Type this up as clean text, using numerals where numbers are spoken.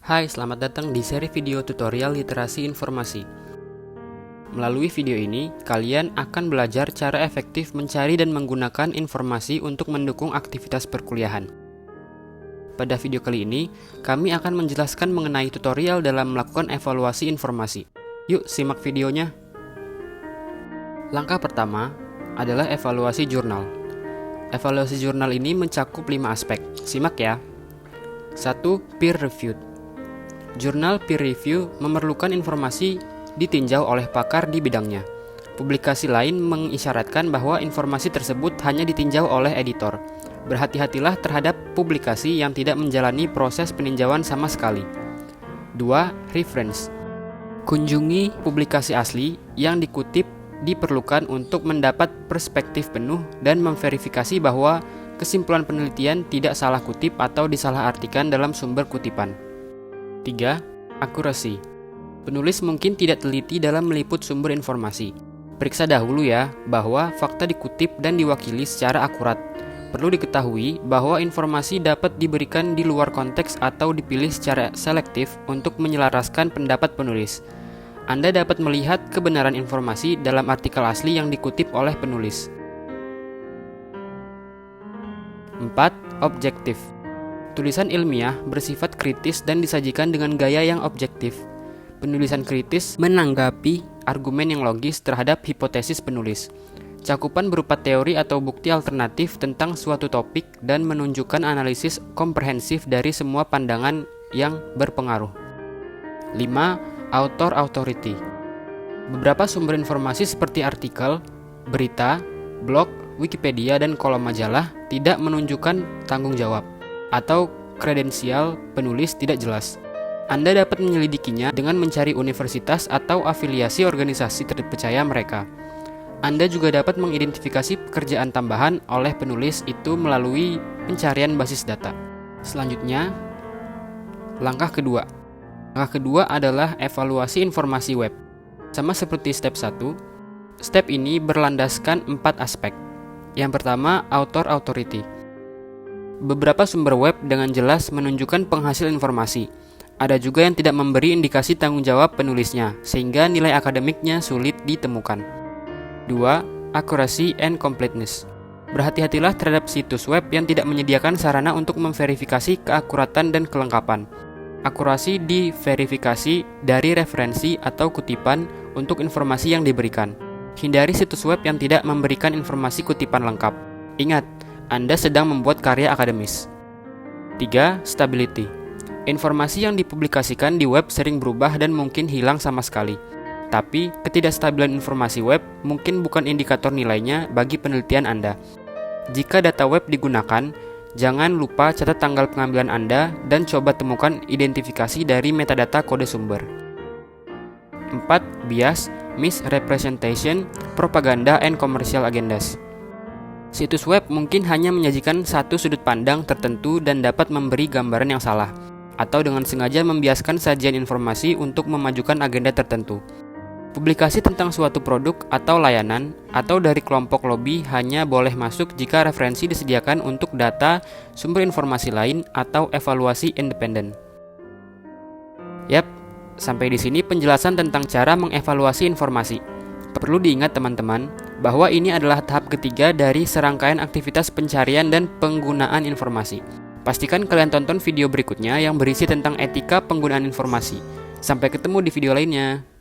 Hai, selamat datang di seri video tutorial literasi informasi. Melalui video ini, kalian akan belajar cara efektif mencari dan menggunakan informasi untuk mendukung aktivitas perkuliahan. Pada video kali ini, kami akan menjelaskan mengenai tutorial dalam melakukan evaluasi informasi. Yuk, simak videonya. Langkah pertama adalah evaluasi jurnal. Evaluasi jurnal ini mencakup 5 aspek. Simak ya. 1. Peer reviewed. Jurnal peer review memerlukan informasi ditinjau oleh pakar di bidangnya. Publikasi lain mengisyaratkan bahwa informasi tersebut hanya ditinjau oleh editor. Berhati-hatilah terhadap publikasi yang tidak menjalani proses peninjauan sama sekali. 2. Reference. Kunjungi publikasi asli yang dikutip diperlukan untuk mendapat perspektif penuh dan memverifikasi bahwa kesimpulan penelitian tidak salah kutip atau disalahartikan dalam sumber kutipan. 3. Akurasi. Penulis mungkin tidak teliti dalam meliput sumber informasi. Periksa dahulu ya bahwa fakta dikutip dan diwakili secara akurat. Perlu diketahui bahwa informasi dapat diberikan di luar konteks atau dipilih secara selektif untuk menyelaraskan pendapat penulis. Anda dapat melihat kebenaran informasi dalam artikel asli yang dikutip oleh penulis. 4. Objektif. Tulisan ilmiah bersifat kritis dan disajikan dengan gaya yang objektif. Penulisan kritis menanggapi argumen yang logis terhadap hipotesis penulis. Cakupan berupa teori atau bukti alternatif tentang suatu topik dan menunjukkan analisis komprehensif dari semua pandangan yang berpengaruh. 5. Author authority. Beberapa sumber informasi seperti artikel, berita, blog, Wikipedia, dan kolom majalah tidak menunjukkan tanggung jawab atau kredensial penulis tidak jelas. Anda dapat menyelidikinya dengan mencari universitas atau afiliasi organisasi terpercaya mereka. Anda juga dapat mengidentifikasi pekerjaan tambahan oleh penulis itu melalui pencarian basis data. Selanjutnya, langkah kedua. Langkah kedua adalah evaluasi informasi web. Sama seperti step 1, step ini berlandaskan 4 aspek. Yang pertama, author authority. Beberapa sumber web dengan jelas menunjukkan penghasil informasi. Ada juga yang tidak memberi indikasi tanggung jawab penulisnya, sehingga nilai akademiknya sulit ditemukan. 2. Accuracy and completeness. Berhati-hatilah terhadap situs web yang tidak menyediakan sarana untuk memverifikasi keakuratan dan kelengkapan. Akurasi diverifikasi dari referensi atau kutipan untuk informasi yang diberikan. Hindari situs web yang tidak memberikan informasi kutipan lengkap. Ingat, Anda sedang membuat karya akademis. 3. Stability. Informasi yang dipublikasikan di web sering berubah dan mungkin hilang sama sekali. Tapi, ketidakstabilan informasi web mungkin bukan indikator nilainya bagi penelitian Anda. Jika data web digunakan, jangan lupa catat tanggal pengambilan Anda dan coba temukan identifikasi dari metadata kode sumber. 4. Bias, misrepresentation, propaganda, and commercial agendas. Situs web mungkin hanya menyajikan satu sudut pandang tertentu dan dapat memberi gambaran yang salah, atau dengan sengaja membiaskan sajian informasi untuk memajukan agenda tertentu. Publikasi tentang suatu produk atau layanan atau dari kelompok lobi hanya boleh masuk jika referensi disediakan untuk data, sumber informasi lain, atau evaluasi independen. Yap, sampai di sini penjelasan tentang cara mengevaluasi informasi. Perlu diingat teman-teman, bahwa ini adalah tahap ketiga dari serangkaian aktivitas pencarian dan penggunaan informasi. Pastikan kalian tonton video berikutnya yang berisi tentang etika penggunaan informasi. Sampai ketemu di video lainnya.